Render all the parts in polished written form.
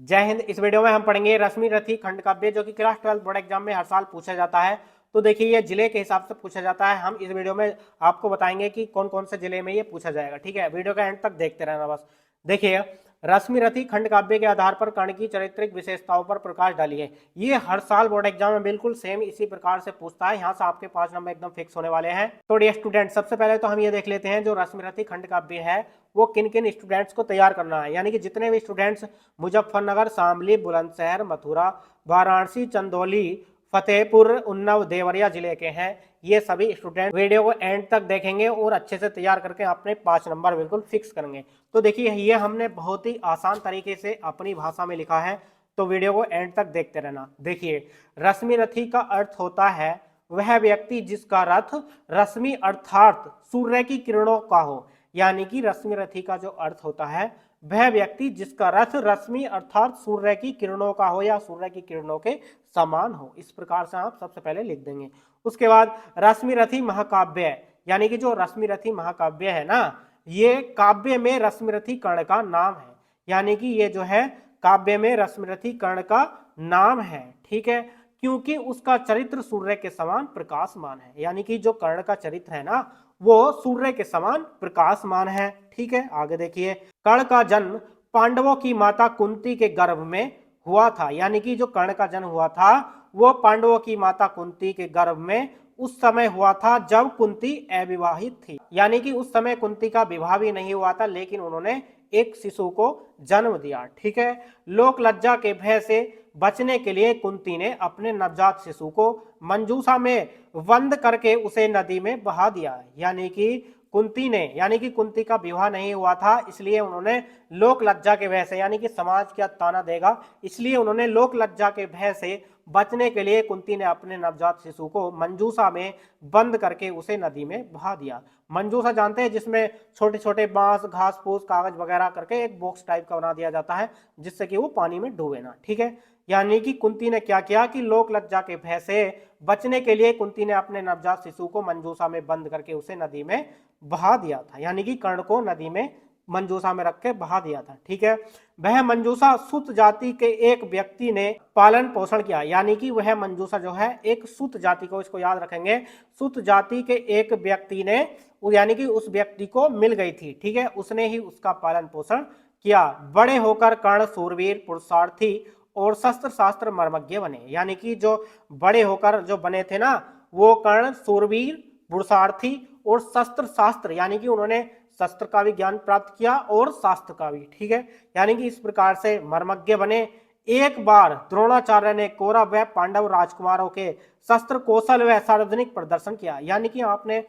जय हिंद। इस वीडियो में हम पढ़ेंगे रश्मि रथी खंड काव्य, जो कि क्लास 12 बोर्ड एग्जाम में हर साल पूछा जाता है। तो देखिए, ये जिले के हिसाब से पूछा जाता है। हम इस वीडियो में आपको बताएंगे कि कौन कौन से जिले में ये पूछा जाएगा। ठीक है, वीडियो का एंड तक देखते रहना बस। देखिए, रश्मि रथी खंड काव्य के आधार पर कर्ण की चारित्रिक विशेषताओं पर प्रकाश डालिए। ये हर साल बोर्ड एग्जाम में बिल्कुल सेम इसी प्रकार से पूछता है। यहाँ से आपके 5 नंबर एकदम फिक्स होने वाले हैं। तो डियर स्टूडेंट, सबसे पहले तो हम ये देख लेते हैं जो रश्मि रथी खंड काव्य है वो किन किन स्टूडेंट्स को तैयार करना है। यानी कि जितने भी स्टूडेंट्स मुजफ्फरनगर, शामली, बुलंदशहर, मथुरा, वाराणसी, चंदौली, फतेहपुर, उन्नाव, देवरिया जिले के हैं, ये सभी स्टूडेंट वीडियो को एंड तक देखेंगे और अच्छे से तैयार करके अपने 5 नंबर बिल्कुल फिक्स करेंगे। तो देखिए, ये हमने बहुत ही आसान तरीके से अपनी भाषा में लिखा है, तो वीडियो को एंड तक देखते रहना। देखिए, रश्मि रथी का अर्थ होता है वह व्यक्ति जिसका रथ रश्मि अर्थात सूर्य की किरणों का हो। यानी कि रश्मि रथी का जो अर्थ होता है वह व्यक्ति जिसका रथ रश्मि अर्थात सूर्य की किरणों का हो या सूर्य की किरणों के समान हो। इस प्रकार से आप सबसे पहले लिख देंगे। उसके बाद रश्मि रथी महाकाव्य, यानी कि जो रश्मि रथी महाकाव्य है ना, ये काव्य में रश्मि रथी कर्ण का नाम है। यानी कि ये जो है काव्य में रश्मि रथी कर्ण का नाम है। ठीक है, क्योंकि उसका चरित्र सूर्य के समान प्रकाशमान है। यानी कि जो कर्ण का चरित्र है ना, वो सूर्य के समान प्रकाशमान है। ठीक है, आगे देखिए, कर्ण का जन्म पांडवों की माता कुंती के गर्भ में हुआ था। यानी कि जो कर्ण का जन्म हुआ था वो पांडवों की माता कुंती के गर्भ में उस समय हुआ था जब कुंती अविवाहित थी। यानी कि उस समय कुंती का विवाह भी नहीं हुआ था, लेकिन उन्होंने एक शिशु को जन्म दिया। ठीक है, लोक लज्जा के भय से बचने के लिए कुंती ने अपने नवजात शिशु को मंजूषा में बंद करके उसे नदी में बहा दिया। यानी कि कुंती का विवाह नहीं हुआ था, इसलिए उन्होंने लोक लज्जा के भय से, यानी कि समाज क्या ताना देगा, इसलिए उन्होंने लोक लज्जा के भय से बचने के लिए कुंती ने अपने नवजात शिशु को मंजूषा में बंद करके उसे नदी में बहा दिया। मंजूषा जानते हैं, जिसमें छोटे छोटे बांस, घास फूस, कागज वगैरह करके एक बॉक्स टाइप का बना दिया जाता है जिससे कि वो पानी में डूबे ना। ठीक है, यानी कि कुंती ने क्या किया कि लोक लज्जा के भय से बचने के लिए कुंती ने अपने नवजात शिशु को मंजूषा में बंद करके उसे नदी में बहा दिया था। यानी कि कर्ण को नदी में मंजूषा में रख के बहा दिया था। ठीक है, वह मंजूषा सूत जाति के एक व्यक्ति ने पालन पोषण किया। यानी कि वह मंजूषा जो है एक सूत जाति को, इसको याद रखेंगे, सूत जाति के एक व्यक्ति ने, यानी कि उस व्यक्ति को मिल गई थी। ठीक है, उसने ही उसका पालन पोषण किया। बड़े होकर कर्ण सूरवीर, पुरुषार्थी और शस्त्र शास्त्र मर्मज्ञ बने। यानी कि जो बड़े होकर जो बने थे ना, वो कर्ण सूरवीर, पुरुषार्थी और शस्त्र शास्त्र, यानी कि उन्होंने शस्त्र का भी ज्ञान प्राप्त किया और शास्त्र का भी। ठीक है, यानी कि इस प्रकार से मर्मज्ञ बने। एक बार द्रोणाचार्य ने कौरव व पांडव राजकुमारों के शस्त्र कौशल व सार्वजनिक प्रदर्शन किया। यानी कि आपने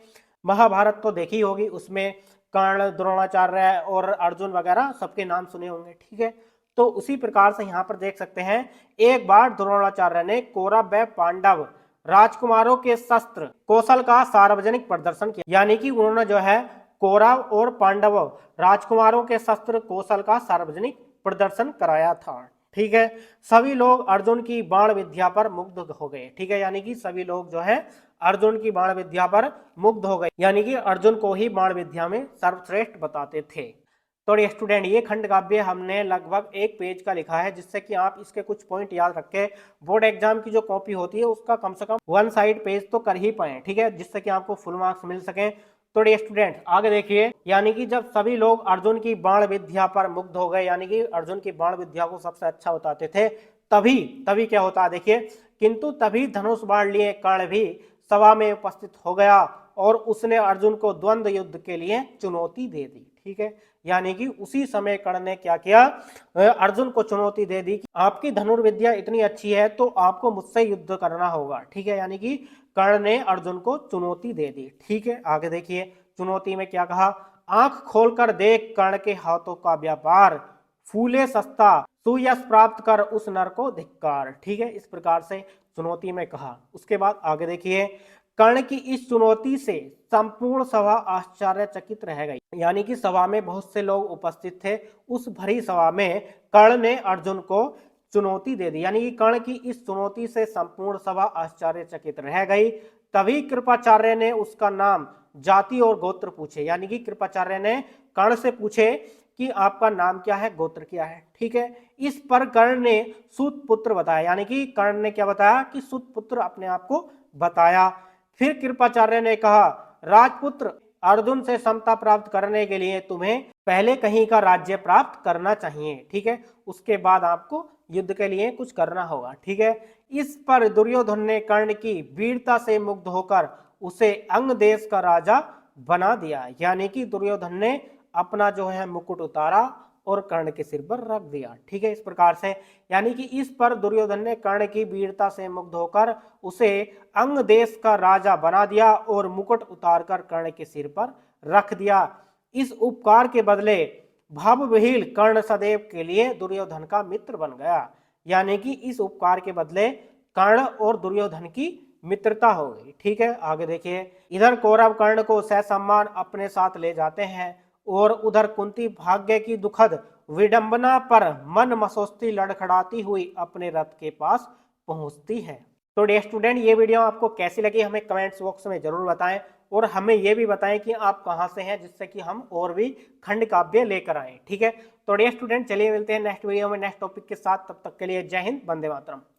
महाभारत तो देखी होगी, उसमें कर्ण, द्रोणाचार्य और अर्जुन वगैरह सबके नाम सुने होंगे। ठीक है, तो उसी प्रकार से यहाँ पर देख सकते हैं, एक बार द्रोणाचार्य ने कौरव व पांडव राजकुमारों के शस्त्र कौशल का सार्वजनिक प्रदर्शन किया। यानी कि उन्होंने जो है कौरव और पांडव राजकुमारों के शस्त्र कौशल का सार्वजनिक प्रदर्शन कराया था। ठीक है, सभी लोग अर्जुन की बाण विद्या पर मुग्ध हो गए। ठीक है, यानी कि सभी लोग जो है अर्जुन की बाण विद्या पर मुग्ध हो गए, यानी कि अर्जुन को ही बाण विद्या में सर्वश्रेष्ठ बताते थे। तो स्टूडेंट, ये खंड काव्य हमने लगभग 1 पेज का लिखा है, जिससे कि आप इसके कुछ पॉइंट याद रख के बोर्ड एग्जाम की जो कॉपी होती है उसका कम से कम 1 साइड पेज तो कर ही पाए। ठीक है, जिससे कि आपको फुल मार्क्स मिल सके। तो स्टूडेंट, आगे देखिए, यानी कि जब सभी लोग अर्जुन की बाण विद्या पर मुग्ध हो गए, यानी कि अर्जुन की बाण विद्या को सबसे अच्छा बताते थे, तभी तभी क्या होता है, देखिए, किंतु तभी धनुष बाण लिए कर्ण भी सभा में उपस्थित हो गया और उसने अर्जुन को द्वंद्व युद्ध के लिए चुनौती दे दी। ठीक है, यानी कि उसी समय कर्ण ने क्या किया, अर्जुन को चुनौती दे दी कि आपकी धनुर्विद्या इतनी अच्छी है तो आपको मुझसे युद्ध करना होगा। ठीक है, यानी कि कर्ण ने अर्जुन को चुनौती दे दी। ठीक है, आगे देखिए, चुनौती में क्या कहा, आंख खोलकर देख कर्ण के हाथों का व्यापार, फूले सस्ता सुयश प्राप्त कर उस नर को धिक्कार। ठीक है, इस प्रकार से चुनौती में कहा। उसके बाद आगे देखिए, कर्ण की इस चुनौती से संपूर्ण सभा आश्चर्यचकित रह गई। यानी कि सभा में बहुत से लोग उपस्थित थे, उस भरी सभा में कर्ण ने अर्जुन को चुनौती दे दी। यानी कि कर्ण की इस चुनौती से संपूर्ण सभा आश्चर्यचकित रह गई। तभी कृपाचार्य ने उसका नाम, जाति और गोत्र पूछे। यानी कि कृपाचार्य ने कर्ण से पूछे कि आपका नाम क्या है, गोत्र क्या है। ठीक है, इस पर कर्ण ने सूत पुत्र बताया, यानी कि कर्ण ने क्या बताया कि सूत पुत्र अपने आप को बताया। फिर कृपाचार्य ने कहा, राजपुत्र अर्जुन से समता प्राप्त करने के लिए तुम्हें पहले कहीं का राज्य प्राप्त करना चाहिए। ठीक है, उसके बाद आपको युद्ध के लिए कुछ करना होगा। ठीक है, इस पर दुर्योधन ने कर्ण की वीरता से मुग्ध होकर उसे अंग देश का राजा बना दिया, यानी कि दुर्योधन ने अपना जो है मुकुट उतारा और कर्ण के सिर पर रख दिया। ठीक है, इस प्रकार से, यानी कि इस पर दुर्योधन ने कर्ण की वीरता से मुग्ध होकर उसे अंग देश का राजा बना दिया और मुकुट उतारकर कर्ण के सिर पर रख दिया। इस उपकार के बदले भवविहीन कर्ण सदैव के लिए दुर्योधन का मित्र बन गया, यानी कि इस उपकार के बदले कर्ण और दुर्योधन की मित्रता हो गई। ठीक है, आगे देखिए, इधर कौरव कर्ण को ससम्मान अपने साथ ले जाते हैं और उधर कुंती भाग्य की दुखद विडंबना पर मन मसोस्ती लड़खड़ाती हुई अपने रथ के पास पहुंचती है। तो डियर स्टूडेंट, ये वीडियो आपको कैसी लगी हमें कमेंट्स बॉक्स में जरूर बताएं और हमें ये भी बताएं कि आप कहां से हैं, जिससे कि हम और भी खंड काव्य लेकर आए। ठीक है, तो डियर स्टूडेंट, चलिए मिलते हैं नेक्स्ट वीडियो में नेक्स्ट टॉपिक के साथ। तब तक के लिए जय हिंद, वंदे मातरम।